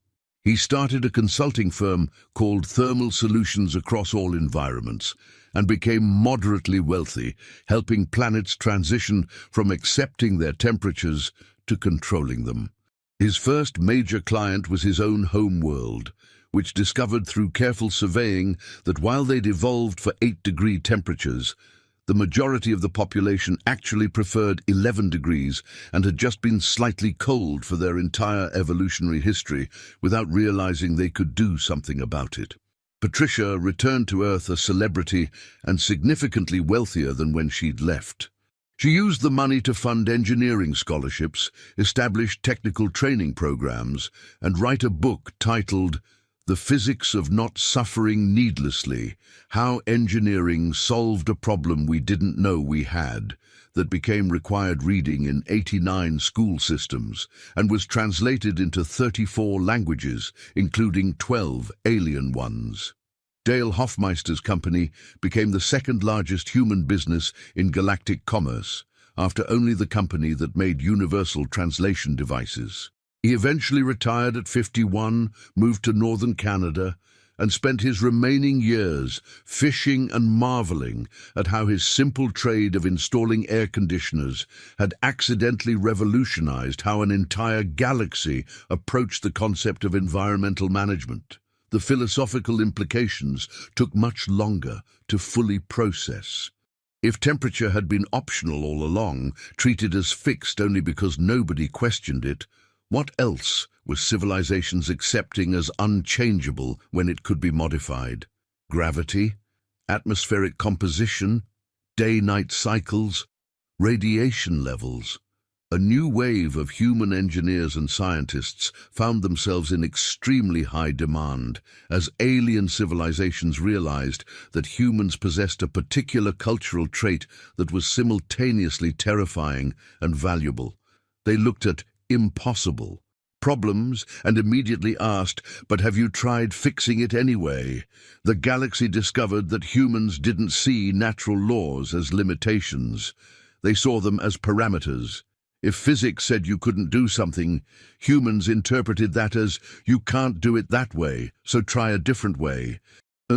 He started a consulting firm called Thermal Solutions across all environments and became moderately wealthy, helping planets transition from accepting their temperatures to controlling them. His first major client was his own home world, which discovered through careful surveying that while they'd evolved for 8-degree temperatures, the majority of the population actually preferred 11 degrees and had just been slightly cold for their entire evolutionary history without realizing they could do something about it. Patricia returned to Earth a celebrity and significantly wealthier than when she'd left. She used the money to fund engineering scholarships, establish technical training programs, and write a book titled The Physics of Not Suffering Needlessly: How Engineering Solved a Problem We Didn't Know We Had, that became required reading in 89 school systems and was translated into 34 languages, including 12 alien ones. Dale Hoffmeister's company became the second largest human business in galactic commerce, after only the company that made universal translation devices. He eventually retired at 51, moved to northern Canada, and spent his remaining years fishing and marveling at how his simple trade of installing air conditioners had accidentally revolutionized how an entire galaxy approached the concept of environmental management. The philosophical implications took much longer to fully process. If temperature had been optional all along, treated as fixed only because nobody questioned it, what else was civilizations accepting as unchangeable when it could be modified? Gravity, atmospheric composition, day-night cycles, radiation levels. A new wave of human engineers and scientists found themselves in extremely high demand as alien civilizations realized that humans possessed a particular cultural trait that was simultaneously terrifying and valuable. They looked at impossible problems and immediately asked, "But have you tried fixing it anyway?" The galaxy discovered that humans didn't see natural laws as limitations. They saw them as parameters. If physics said you couldn't do something, humans interpreted that as, "You can't do it that way, so try a different way."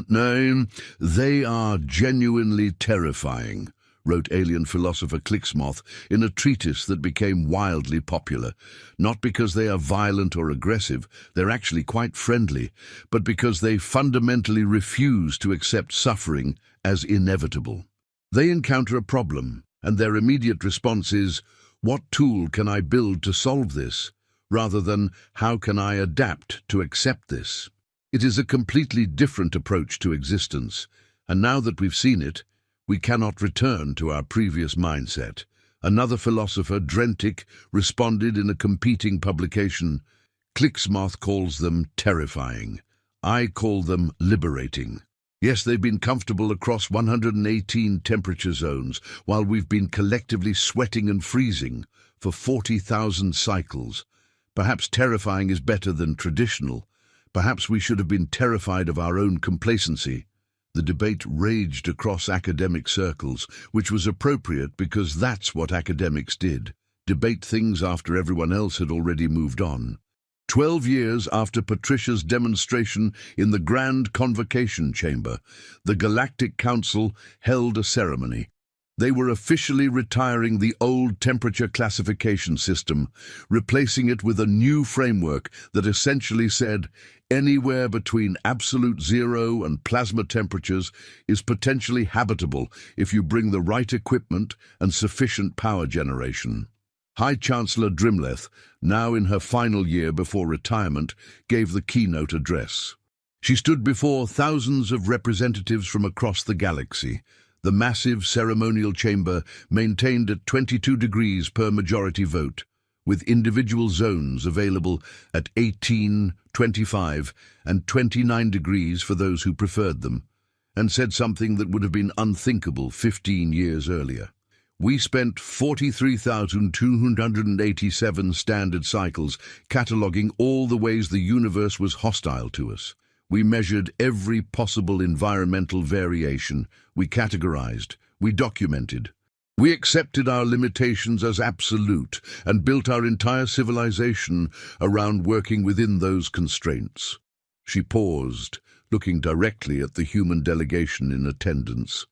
No, they are genuinely terrifying, wrote alien philosopher Clicksmoth in a treatise that became wildly popular. Not because they are violent or aggressive, they're actually quite friendly, but because they fundamentally refuse to accept suffering as inevitable. They encounter a problem, And their immediate response is, what tool can I build to solve this, rather than how can I adapt to accept this? It is a completely different approach to existence, and now that we've seen it, we cannot return to our previous mindset. Another philosopher, Drentic, responded in a competing publication. Clicksmoth calls them terrifying. I call them liberating. Yes, they've been comfortable across 118 temperature zones, while we've been collectively sweating and freezing for 40,000 cycles. Perhaps terrifying is better than traditional. Perhaps we should have been terrified of our own complacency. The debate raged across academic circles, which was appropriate because that's what academics did, debate things after everyone else had already moved on. 12 years after Patricia's demonstration in the Grand Convocation Chamber, the Galactic Council held a ceremony. They were officially retiring the old temperature classification system, replacing it with a new framework that essentially said anywhere between absolute zero and plasma temperatures is potentially habitable if you bring the right equipment and sufficient power generation. High Chancellor Drimleth, now in her final year before retirement, gave the keynote address. She stood before thousands of representatives from across the galaxy. The massive ceremonial chamber maintained at 22 degrees per majority vote, with individual zones available at 18, 25, and 29 degrees for those who preferred them, and said something that would have been unthinkable 15 years earlier. We spent 43,287 standard cycles cataloguing all the ways the universe was hostile to us. We measured every possible environmental variation. We categorized. We documented. We accepted our limitations as absolute and built our entire civilization around working within those constraints. She paused, looking directly at the human delegation in attendance.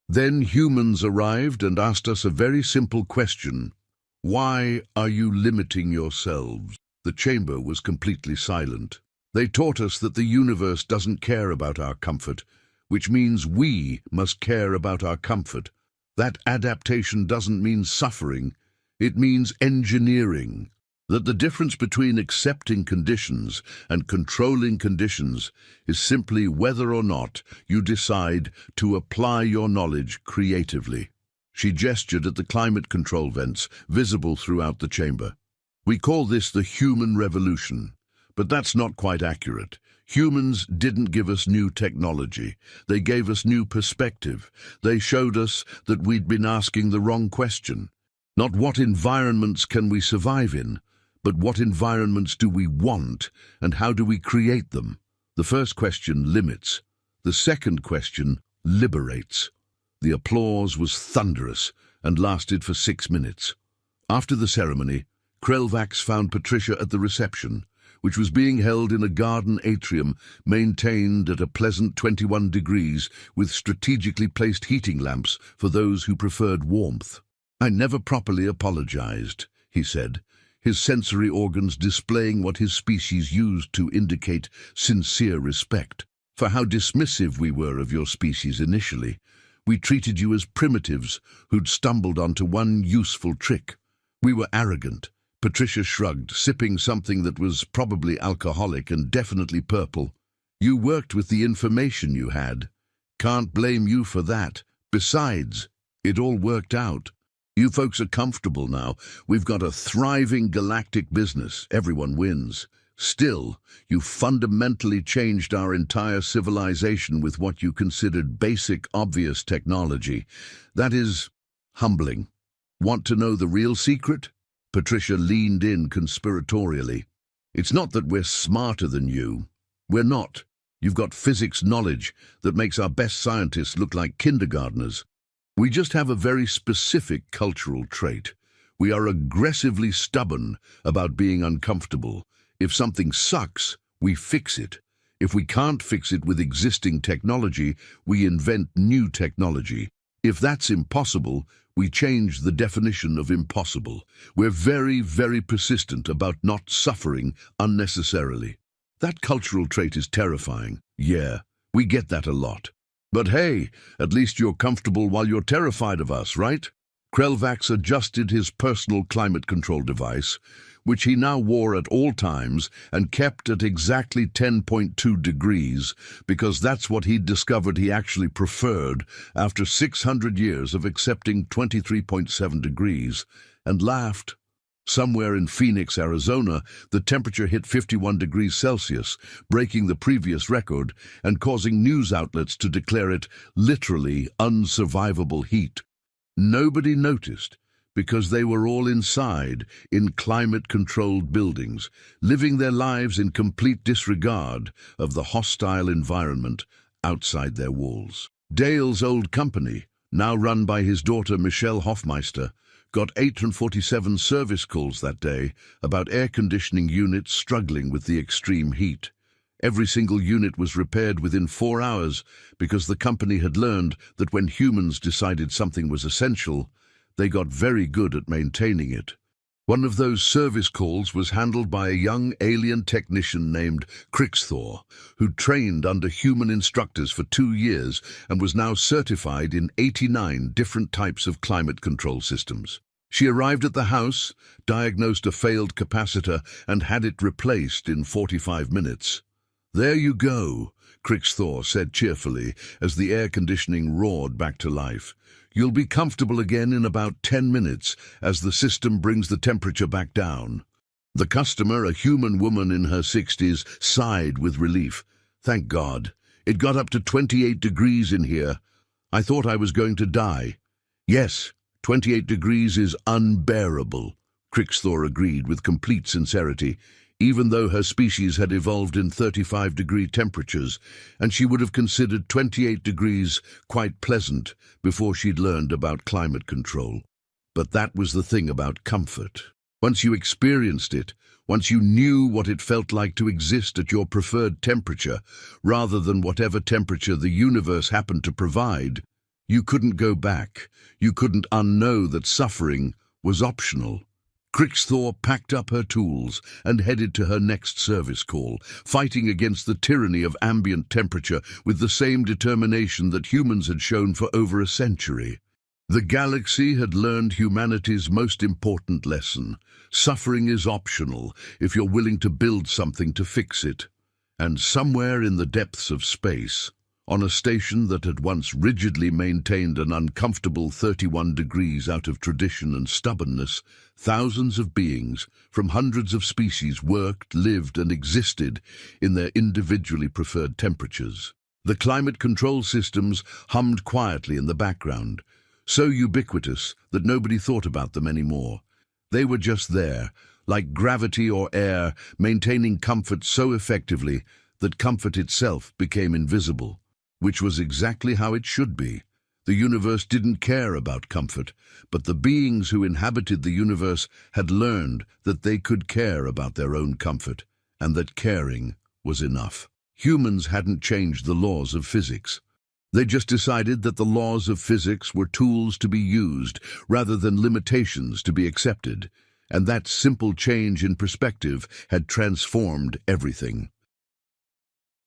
Then humans arrived and asked us a very simple question. Why are you limiting yourselves? The chamber was completely silent. They taught us that the universe doesn't care about our comfort, which means we must care about our comfort. That adaptation doesn't mean suffering, it means engineering. That the difference between accepting conditions and controlling conditions is simply whether or not you decide to apply your knowledge creatively. She gestured at the climate control vents visible throughout the chamber. We call this the human revolution, but that's not quite accurate. Humans didn't give us new technology. They gave us new perspective. They showed us that we'd been asking the wrong question. Not what environments can we survive in, but what environments do we want and how do we create them? The first question limits. The second question liberates. The applause was thunderous and lasted for 6 minutes. After the ceremony, Krelvax found Patricia at the reception, which was being held in a garden atrium maintained at a pleasant 21 degrees with strategically placed heating lamps for those who preferred warmth. I never properly apologized, he said, his sensory organs displaying what his species used to indicate sincere respect. For how dismissive we were of your species initially. We treated you as primitives who'd stumbled onto one useful trick. We were arrogant. Patricia shrugged, sipping something that was probably alcoholic and definitely purple. You worked with the information you had. Can't blame you for that. Besides, it all worked out. You folks are comfortable now. We've got a thriving galactic business. Everyone wins. Still, you fundamentally changed our entire civilization with what you considered basic, obvious technology. That is humbling. Want to know the real secret? Patricia leaned in conspiratorially. It's not that we're smarter than you. We're not. You've got physics knowledge that makes our best scientists look like kindergartners. We just have a very specific cultural trait. We are aggressively stubborn about being uncomfortable. If something sucks, we fix it. If we can't fix it with existing technology, we invent new technology. If that's impossible, we change the definition of impossible. We're very, very persistent about not suffering unnecessarily. That cultural trait is terrifying. Yeah, we get that a lot. But hey, at least you're comfortable while you're terrified of us, right? Krelvax adjusted his personal climate control device, which he now wore at all times and kept at exactly 10.2 degrees, because that's what he'd discovered he actually preferred after 600 years of accepting 23.7 degrees, and laughed. Somewhere in Phoenix, Arizona, the temperature hit 51 degrees Celsius, breaking the previous record and causing news outlets to declare it literally unsurvivable heat. Nobody noticed, because they were all inside, in climate-controlled buildings, living their lives in complete disregard of the hostile environment outside their walls. Dale's old company, now run by his daughter Michelle Hoffmeister, got 847 service calls that day about air conditioning units struggling with the extreme heat. Every single unit was repaired within 4 hours because the company had learned that when humans decided something was essential, they got very good at maintaining it. One of those service calls was handled by a young alien technician named Krixthor, who trained under human instructors for 2 years and was now certified in 89 different types of climate control systems. She arrived at the house, diagnosed a failed capacitor, and had it replaced in 45 minutes. "There you go," Krixthor said cheerfully as the air conditioning roared back to life. "You'll be comfortable again in about 10 minutes as the system brings the temperature back down." The customer, a human woman in her 60s, sighed with relief. "Thank God. It got up to 28 degrees in here. I thought I was going to die." "Yes, 28 degrees is unbearable," Krixthor agreed with complete sincerity, even though her species had evolved in 35-degree temperatures, and she would have considered 28 degrees quite pleasant before she'd learned about climate control. But that was the thing about comfort. Once you experienced it, once you knew what it felt like to exist at your preferred temperature, rather than whatever temperature the universe happened to provide, you couldn't go back. You couldn't unknow that suffering was optional. Krixthor packed up her tools and headed to her next service call, fighting against the tyranny of ambient temperature with the same determination that humans had shown for over a century. The galaxy had learned humanity's most important lesson. Suffering is optional if you're willing to build something to fix it. And somewhere in the depths of space, on a station that had once rigidly maintained an uncomfortable 31 degrees out of tradition and stubbornness, thousands of beings from hundreds of species worked, lived, and existed in their individually preferred temperatures. The climate control systems hummed quietly in the background, so ubiquitous that nobody thought about them anymore. They were just there, like gravity or air, maintaining comfort so effectively that comfort itself became invisible. Which was exactly how it should be. The universe didn't care about comfort, but the beings who inhabited the universe had learned that they could care about their own comfort, and that caring was enough. Humans hadn't changed the laws of physics. They just decided that the laws of physics were tools to be used rather than limitations to be accepted, and that simple change in perspective had transformed everything.